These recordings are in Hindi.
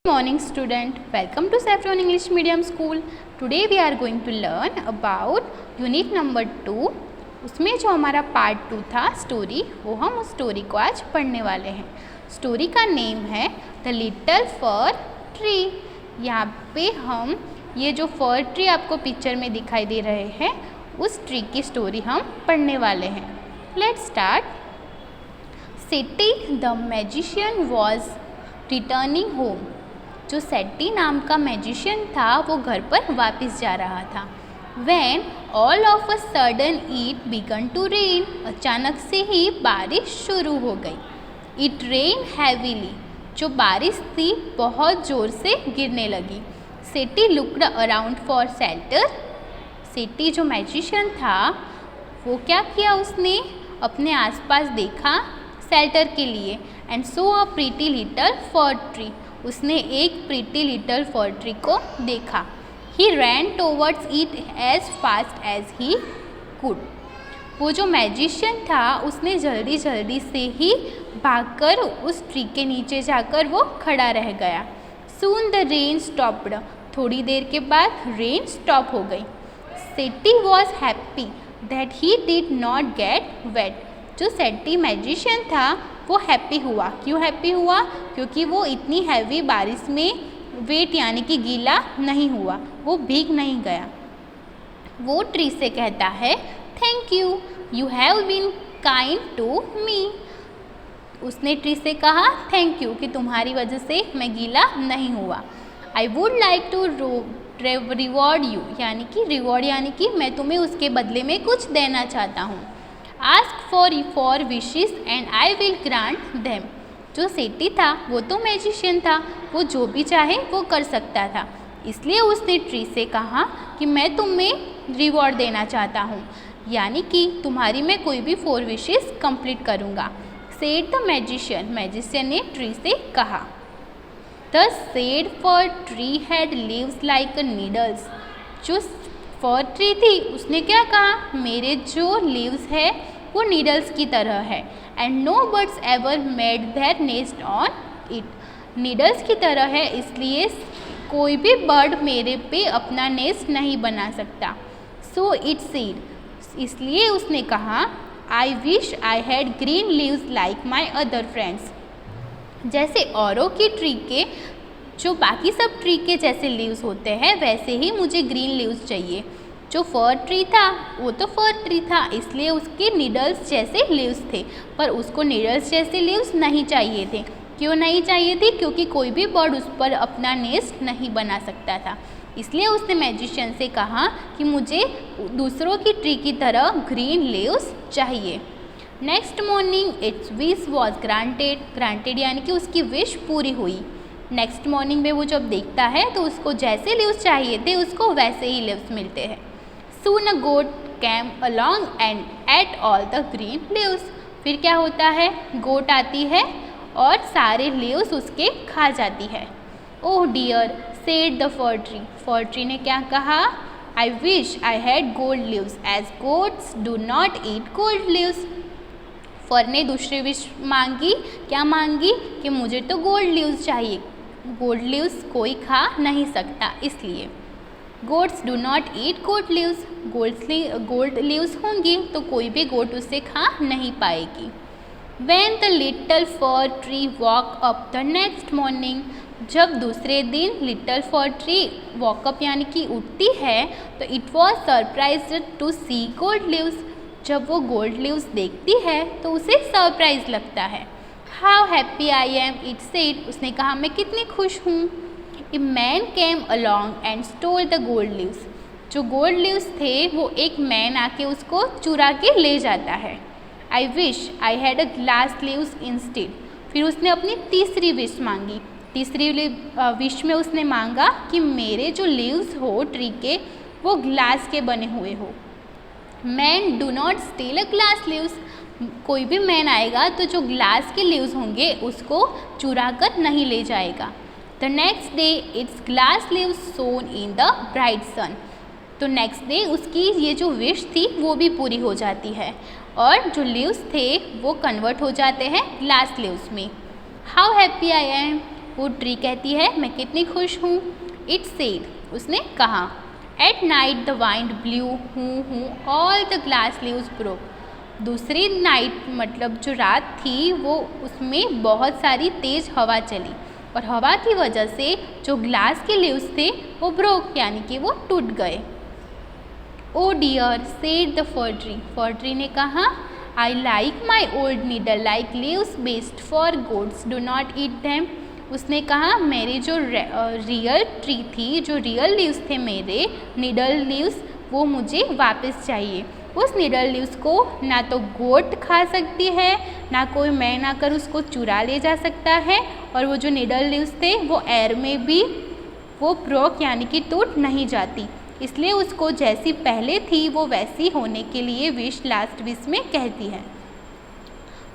morning student, welcome to Saffron English Medium School. Today we are going to learn about unit number 2. उसमें जो हमारा पार्ट 2 था स्टोरी, वो हम उस स्टोरी को आज पढ़ने वाले हैं. स्टोरी का नेम है द लिटल फर ट्री. यहाँ पे हम ये जो फर ट्री आपको पिक्चर में दिखाई दे रहे हैं उस ट्री की स्टोरी हम पढ़ने वाले हैं. Let's start. Setti the magician was returning home. जो सेटी नाम का मैजिशियन था वो घर पर वापस जा रहा था. When all of a sudden it began to rain. अचानक से ही बारिश शुरू हो गई. It rained heavily. जो बारिश थी बहुत ज़ोर से गिरने लगी. सेटी looked around for shelter. सेटी जो मैजिशियन था वो क्या किया, उसने अपने आसपास देखा शेल्टर के लिए. And so a pretty little fir tree. उसने एक प्रीटी लिटल फर ट्री को देखा. He ran towards it as fast as he could. वो जो मैजिशियन था उसने जल्दी जल्दी से ही भागकर उस ट्री के नीचे जाकर वो खड़ा रह गया. Soon the rain stopped. थोड़ी देर के बाद रेन स्टॉप हो गई. Setti was happy that he did not get wet. जो सेटी मैजिशियन था वो हैप्पी हुआ. क्यों हैप्पी हुआ? क्योंकि वो इतनी हैवी बारिश में वेट यानी कि गीला नहीं हुआ, वो भीग नहीं गया. वो ट्री से कहता है thank you, you have been kind to me. उसने ट्री से कहा थैंक यू कि तुम्हारी वजह से मैं गीला नहीं हुआ. I would like to reward you, यानी कि रिवॉर्ड यानी कि मैं तुम्हें उसके बदले में कुछ देना चाहता हूँ. Ask for wishes and I will grant them. जो सेटी था वो तो मैजिशियन था, वो जो भी चाहे वो कर सकता था. इसलिए उसने ट्री से कहा कि मैं तुम्हें रिवॉर्ड देना चाहता हूँ, यानी कि तुम्हारी मैं कोई भी 4 विशेस कंप्लीट करूँगा. Said the magician. मैजिशियन ने ट्री से कहा. The said for tree had leaves like needles. जो फर ट्री थी उसने क्या कहा, मेरे जो लीव्स है वो नीडल्स की तरह है. And no birds ever made their nest on it. Needles की तरह है इसलिए कोई भी बर्ड मेरे पे अपना नेस्ट नहीं बना सकता. So it seed. इसलिए उसने कहा I wish I had green leaves like my other friends. जैसे औरों की ट्री के जो बाकी सब ट्री के जैसे लीव्स होते हैं वैसे ही मुझे ग्रीन लीव्स चाहिए. जो फर ट्री था वो तो फर ट्री था इसलिए उसके नीडल्स जैसे लीव्स थे, पर उसको नीडल्स जैसे लीव्स नहीं चाहिए थे. क्यों नहीं चाहिए थे? क्योंकि कोई भी बर्ड उस पर अपना नेस्ट नहीं बना सकता था. इसलिए उसने मैजिशियन से कहा कि मुझे दूसरों की ट्री की तरह ग्रीन लीव्स चाहिए. Next morning it's wish was granted. Granted यानी कि उसकी विश पूरी हुई. नेक्स्ट मॉर्निंग में वो जब देखता है तो उसको जैसे लीव्स चाहिए थे उसको वैसे ही लीव्स मिलते हैं. Soon a goat came along and ate all the green leaves. फिर क्या होता है, गोट आती है और सारे लीव्स उसके खा जाती है. Oh dear said the fir tree. Fir tree ने क्या कहा, I wish I had gold leaves as goats do not eat gold leaves. Fir ने दूसरी विश मांगी. क्या मांगी? कि मुझे तो गोल्ड लीव्स चाहिए, गोल्ड लीव्स कोई खा नहीं सकता इसलिए. Goats do not eat gold leaves. Gold leaves होंगी तो कोई भी गोट उसे खा नहीं पाएगी. When the little fir tree woke up the next morning. जब दूसरे दिन लिटल फर ट्री वॉकअप यानी कि उठती है तो it was surprised to see gold leaves. जब वो गोल्ड लीव्स देखती है तो उसे सरप्राइज लगता है. How happy I am it said. उसने कहा मैं कितनी खुश हूँ. A man came along and stole the gold leaves. जो गोल्ड लीव्स थे वो एक मैन आके उसको चुरा के ले जाता है. आई wish I had a glass leaves instead. फिर उसने अपनी तीसरी विश मांगी. तीसरी विश में उसने मांगा कि मेरे जो लीव्स हो ट्री के वो ग्लास के बने हुए हो. Man do not steel a glass leaves. कोई भी मैन आएगा तो जो ग्लास के लीव्स होंगे उसको चुरा कर नहीं ले जाएगा. The next day it's glass leaves shone in the bright sun. तो नेक्स्ट डे उसकी ये जो विश थी वो भी पूरी हो जाती है और जो लीव्स थे वो कन्वर्ट हो जाते हैं ग्लास लीव्स में. How happy I am. वो ट्री कहती है मैं कितनी खुश हूँ। इट सेड, उसने कहा, at night the wind blew हूँ all the glass leaves broke. दूसरी नाइट मतलब जो रात थी वो उसमें बहुत सारी तेज़ हवा चली और हवा की वजह से जो ग्लास के लीव्स थे वो ब्रोक यानी कि वो टूट गए। Oh dear said the fir tree ने कहा, I like my old needle like leaves best for goats do not eat them. उसने कहा मेरी जो रियल ट्री थी, जो रियल लीव्स थे मेरे नीडल लीव्स, वो मुझे वापस चाहिए। उस नीडल लीव्स को ना तो गोट खा सकती है, ना कोई मैन आकर उसको चुरा ले जा सकता है, और वो जो नीडल लीव्स थे वो एयर में भी वो ब्रोक यानी कि टूट नहीं जाती, इसलिए उसको जैसी पहले थी वो वैसी होने के लिए विश लास्ट विश में कहती है।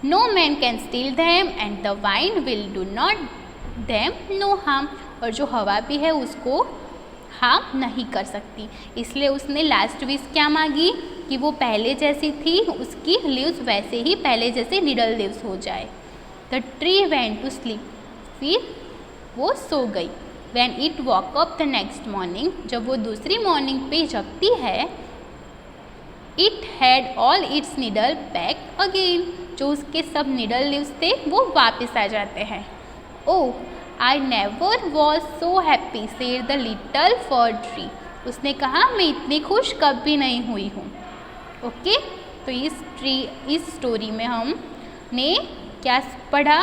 No man can steal them and the wind will do not them no harm. और जो हवा भी है उसको हार्म नहीं कर सकती, इसलिए उसने लास्ट विश क्या मांगी कि वो पहले जैसी थी उसकी लीव्स वैसे ही पहले जैसे नीडल लीव्स हो जाए। The tree went to sleep, फिर वो सो गई। When it woke up the next morning, जब वो दूसरी मॉर्निंग पे जगती है, it had all its needle back again, जो उसके सब नीडल लीव्स थे वो वापस आ जाते हैं। Oh, I never was so happy, said the little fir tree. उसने कहा मैं इतनी खुश कभी नहीं हुई हूँ। ओके, तो इस स्टोरी में हमने क्या पढ़ा,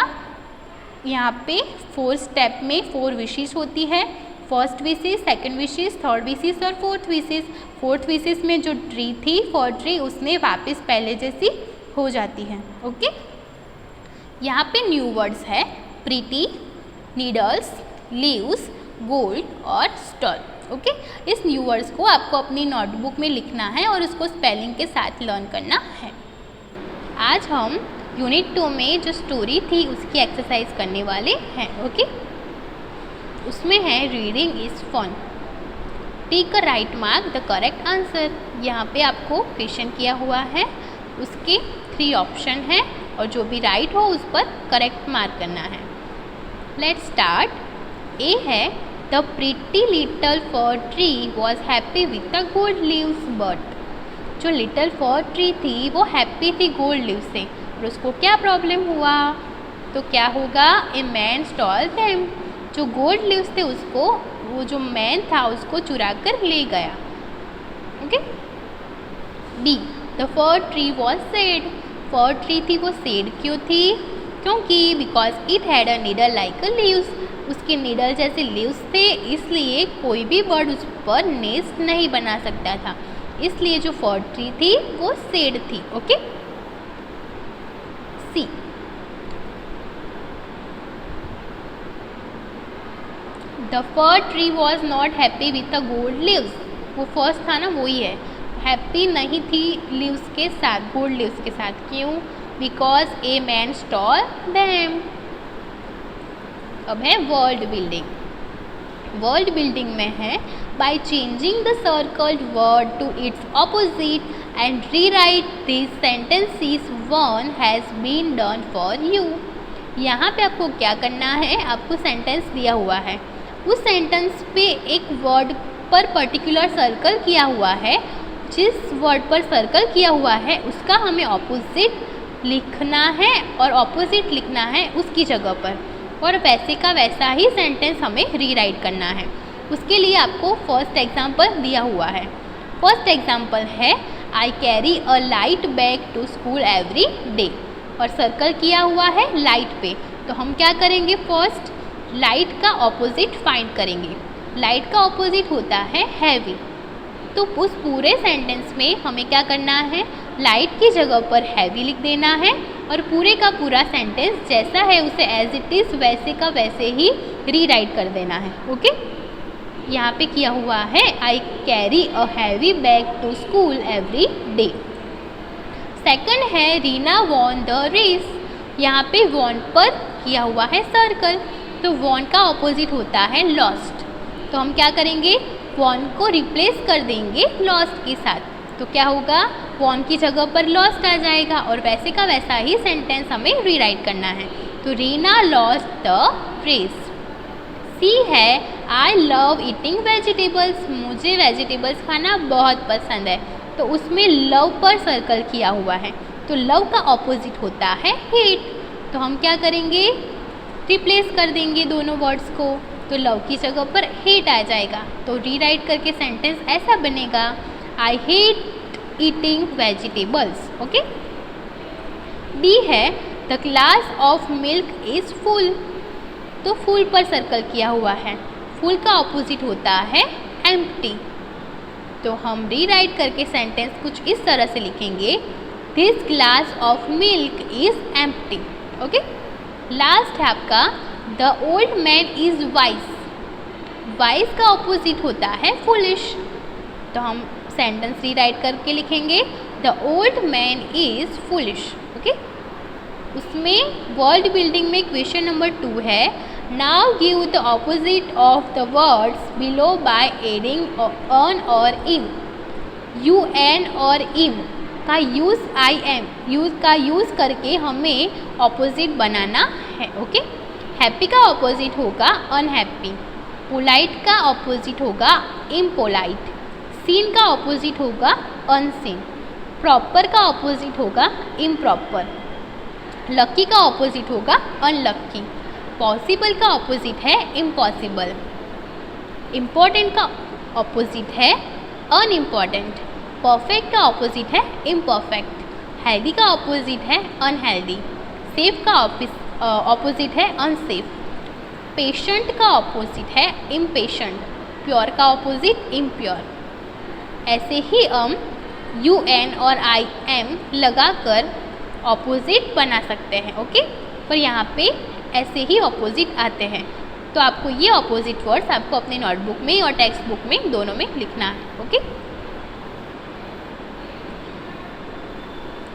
यहाँ पे 4 स्टेप में 4 विशेस होती है। First wishes, second wishes, third wishes और फोर्थ विशेस। फोर्थ विशेस में जो ट्री थी फॉर ट्री उसने वापस पहले जैसी हो जाती है। ओके, यहाँ पे न्यू वर्ड्स है प्रीटी, नीडल्स, लीव्स, गोल्ड और स्टॉल। ओके, इस न्यू वर्ड्स को आपको अपनी नोटबुक में लिखना है और उसको स्पेलिंग के साथ लर्न करना है। आज हम यूनिट 2 में जो स्टोरी थी उसकी एक्सरसाइज करने वाले हैं। ओके, उसमें है reading is fun, take a right mark the correct answer. यहाँ पे आपको क्वेश्चन किया हुआ है, उसके 3 ऑप्शन हैं और जो भी राइट हो उस पर करेक्ट मार्क करना है। Let's start. ए है the pretty little fir tree was happy with the gold leaves, but जो लिटल फर ट्री थी वो हैप्पी थी गोल्ड लीव्स से, और उसको क्या प्रॉब्लम हुआ, तो क्या होगा, ए मैन स्टॉल देम, जो गोल्ड लीव्स थे उसको वो जो मैन था उसको चुरा कर ले गया। Okay, be the fir tree was said, for tree थी वो सेड क्यों थी, क्योंकि because it had a needle like a leaves, उसके नीडल जैसे लीव्स थे इसलिए कोई भी बर्ड उस पर नेस्ट नहीं बना सकता था, इसलिए जो फर ट्री थी वो सेड थी। Okay, see the fir tree was not happy with the gold leaves, वो फर्स्ट था ना वही है, हैप्पी नहीं थी लीव्स के साथ, गोल्ड लीव्स के साथ। क्यों, because a man stole them. अब है वर्ड बिल्डिंग। वर्ड बिल्डिंग में है by changing the circled word to its opposite and rewrite this sentences one has been done for you. यहाँ पे आपको क्या करना है, आपको सेंटेंस दिया हुआ है, उस सेंटेंस पे एक वर्ड पर पर्टिकुलर सर्कल किया हुआ है, जिस वर्ड पर सर्कल किया हुआ है उसका हमें ऑपोजिट लिखना है और ऑपोजिट लिखना है उसकी जगह पर, और वैसे का वैसा ही सेंटेंस हमें रीराइट करना है। उसके लिए आपको फर्स्ट एग्जाम्पल दिया हुआ है। फर्स्ट एग्जाम्पल है I carry a light bag to school every day, और सर्कल किया हुआ है लाइट पे, तो हम क्या करेंगे, फर्स्ट लाइट का ऑपोजिट फाइंड करेंगे। लाइट का ऑपोजिट होता है हैवी, तो उस पूरे सेंटेंस में हमें क्या करना है, लाइट की जगह पर हैवी लिख देना है और पूरे का पूरा सेंटेंस जैसा है उसे एज इट इज़ वैसे का वैसे ही रीराइट कर देना है। ओके, यहाँ पे किया हुआ है I carry a heavy bag to school every day. Second है रीना वॉन द रेस, यहाँ पे वॉन पर किया हुआ है सर्कल, तो वॉन का ऑपोजिट होता है लॉस्ट, तो हम क्या करेंगे, वॉन को रिप्लेस कर देंगे लॉस्ट के साथ, तो क्या होगा, वॉन की जगह पर लॉस्ट आ जाएगा और वैसे का वैसा ही सेंटेंस हमें रीराइट करना है। तो रीना लॉस्ट द रेस। सी है आई लव ईटिंग वेजिटेबल्स, मुझे वेजिटेबल्स खाना बहुत पसंद है। तो उसमें लव पर सर्कल किया हुआ है, तो लव का ऑपोजिट होता है हेट। तो हम क्या करेंगे, रिप्लेस कर देंगे दोनों वर्ड्स को, तो लव की जगह पर हेट आ जाएगा। तो रीराइट करके सेंटेंस ऐसा बनेगा, I hate eating vegetables. Okay. डी है the glass of milk is full, तो फुल पर सर्कल किया हुआ है, फुल का ऑपोजिट होता है एम्प्टी। तो हम रीराइट करके सेंटेंस कुछ इस तरह से लिखेंगे, this glass of milk is empty. Okay. Last है आपका the old man is wise, wise का ऑपोजिट होता है फुलिश। तो हम सेंटेंस रीराइट करके लिखेंगे, the old man is foolish. Okay. उसमें वर्ड बिल्डिंग में क्वेश्चन नंबर 2 है, now give the opposite of the words below by adding on और इम। यू एन और इम का यूज़ आई एम का यूज़ करके हमें ऑपोजिट बनाना है। ओके। हैप्पी का ऑपोजिट होगा अनहैप्पी, पोलाइट का ऑपोजिट होगा इम्पोलाइट, सीन का ऑपोजिट होगा अनसीन, प्रॉपर का ऑपोजिट होगा इम्प्रॉपर, लकी का ऑपोजिट होगा अनलक्की, पॉसिबल का ऑपोजिट है इम्पॉसिबल, इम्पोर्टेंट का ऑपोजिट है अनइम्पॉर्टेंट, परफेक्ट का ऑपोजिट है इम्परफेक्ट, हेल्दी का ऑपोजिट है अनहेल्दी, सेफ का ऑपोजिट है अनसेफ, पेशेंट का ऑपोजिट है इम्पेशेंट, प्योर का ऑपोजिट इम्प्योर। ऐसे ही हम यू एन और आई एम लगाकर ऑपोजिट बना सकते हैं। ओके। पर यहाँ पे ऐसे ही ऑपोजिट आते हैं, तो आपको ये ऑपोजिट वर्ड्स आपको अपने नोटबुक में और टेक्स्ट बुक में दोनों में लिखना है। ओके।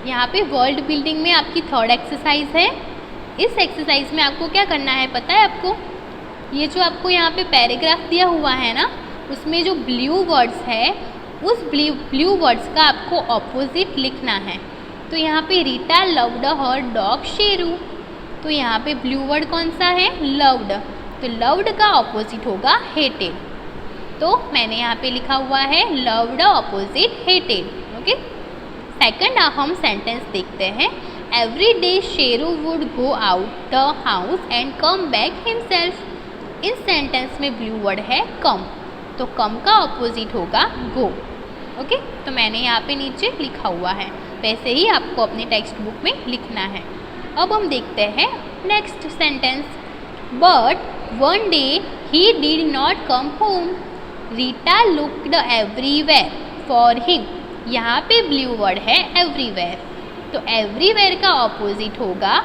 यहाँ पे वर्ड बिल्डिंग में आपकी थर्ड एक्सरसाइज है। इस एक्सरसाइज में आपको क्या करना है पता है आपको, ये जो आपको यहाँ पे पैराग्राफ दिया हुआ है ना, उसमें जो ब्लू वर्ड्स है उस ब्लू वर्ड्स का आपको ऑपोजिट लिखना है। तो यहाँ पे Rita loved her dog Sheru, तो यहाँ पे ब्लू वर्ड कौन सा है, लव्ड, तो लव्ड का ऑपोजिट होगा हेटेड। तो मैंने यहाँ पे लिखा हुआ है loved opposite hated. Okay. Second हम सेंटेंस देखते हैं, every day Sheru would go out the house and come back himself. इस सेंटेंस में ब्लू वर्ड है कम, तो कम का ऑपोजिट होगा गो। ओके। तो मैंने यहाँ पे नीचे लिखा हुआ है, वैसे ही आपको अपने टेक्स्ट बुक में लिखना है। अब हम देखते हैं next sentence, but one day he did not come home, Rita looked everywhere for him. यहाँ पे ब्लू वर्ड है एवरीवेयर, तो एवरीवेयर का ऑपोजिट होगा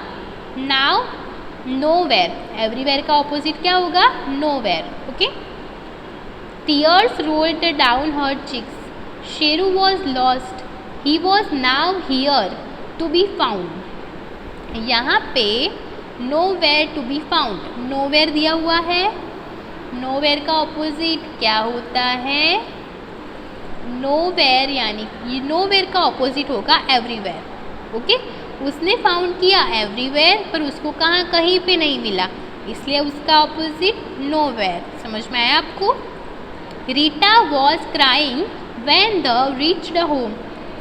नाउ नोवेयर। एवरीवेयर का ऑपोजिट क्या होगा, nowhere. Okay. Tears rolled down her cheeks, Sheru was lost, he was now here to be found. यहाँ पे nowhere to be found, nowhere दिया हुआ है, नोवेयर का ऑपोजिट क्या होता है, नोवेयर, यानी ये नोवेयर का ऑपोजिट होगा एवरीवेयर। ओके। उसने फाउंड किया एवरीवेयर, पर उसको कहाँ कहीं पे नहीं मिला, इसलिए उसका ऑपोजिट नोवेयर। समझ में आया आपको। Rita was crying when the reached home,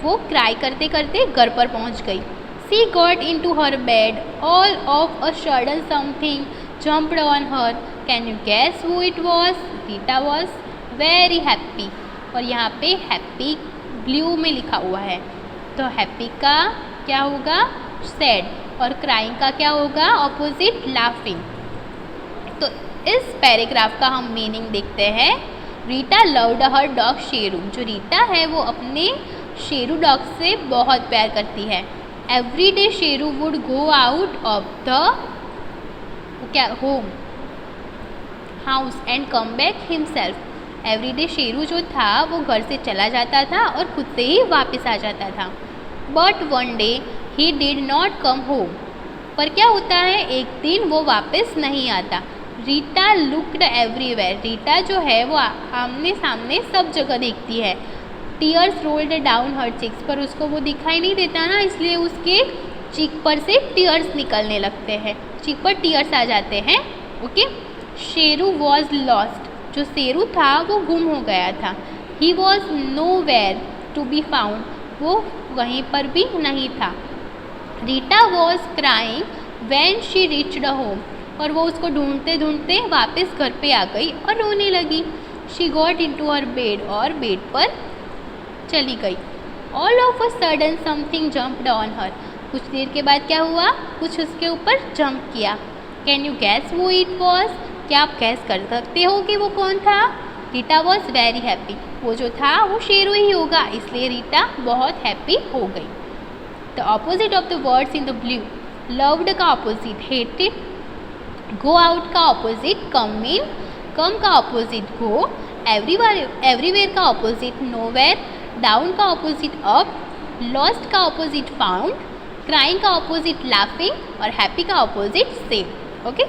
वो क्राई करते करते घर पर पहुंच गई। She got into her bed, all of a sudden something jumped on her, can you guess who it was, Rita was very happy. और यहाँ पे हैप्पी ब्लू में लिखा हुआ है, तो हैप्पी का क्या होगा, सैड, और क्राइंग का क्या होगा ऑपोजिट, लाफिंग। तो इस पैराग्राफ का हम मीनिंग देखते हैं, Rita loved her dog Sheru, जो रीटा है वो अपने शेरू डॉग से बहुत प्यार करती है। Every day Sheru would go out of the क्या home house and come back himself. Every day Sheru जो था वो घर से चला जाता था और खुद से ही वापस आ जाता था। But one day he did not come home, पर क्या होता है एक दिन वो वापस नहीं आता। रीटा लुक्ड एवरीवेयर, रीटा जो है वो आमने सामने सब जगह देखती है। Tears rolled down her chicks, पर उसको वो दिखाई नहीं देता ना, इसलिए उसके चीक पर से टीयर्स निकलने लगते हैं, चीक पर टीयर्स आ जाते हैं। ओके। शेरू वॉज लॉस्ट, जो शेरू था वो गुम हो गया था। He was nowhere to be found, वो वहीं पर भी नहीं था। Rita was crying when she reached home, और वो उसको ढूंढते ढूंढते वापस घर पे आ गई और रोने लगी। She got into her bed, और बेड पर चली गई। All of a sudden something jumped on हर, कुछ देर के बाद क्या हुआ, कुछ उसके ऊपर जंप किया। कैन यू गैस वो इट वॉज, क्या आप गैस कर सकते हो कि वो कौन था? रीटा वॉज वेरी हैप्पी, वो जो था वो शेरू ही होगा, इसलिए रीटा बहुत हैप्पी हो गई। The opposite of the words in the blue, loved का ऑपोजिट हेटेड, गो आउट का ऑपोजिट कम इन, कम का ऑपोजिट गो, एवरीवेयर का ऑपोजिट नोवेयर, डाउन का ऑपोजिट अप, लॉस्ट का ऑपोजिट फाउंड, क्राइंग का ऑपोजिट लाफिंग और हैप्पी का ऑपोजिट सेड। ओके।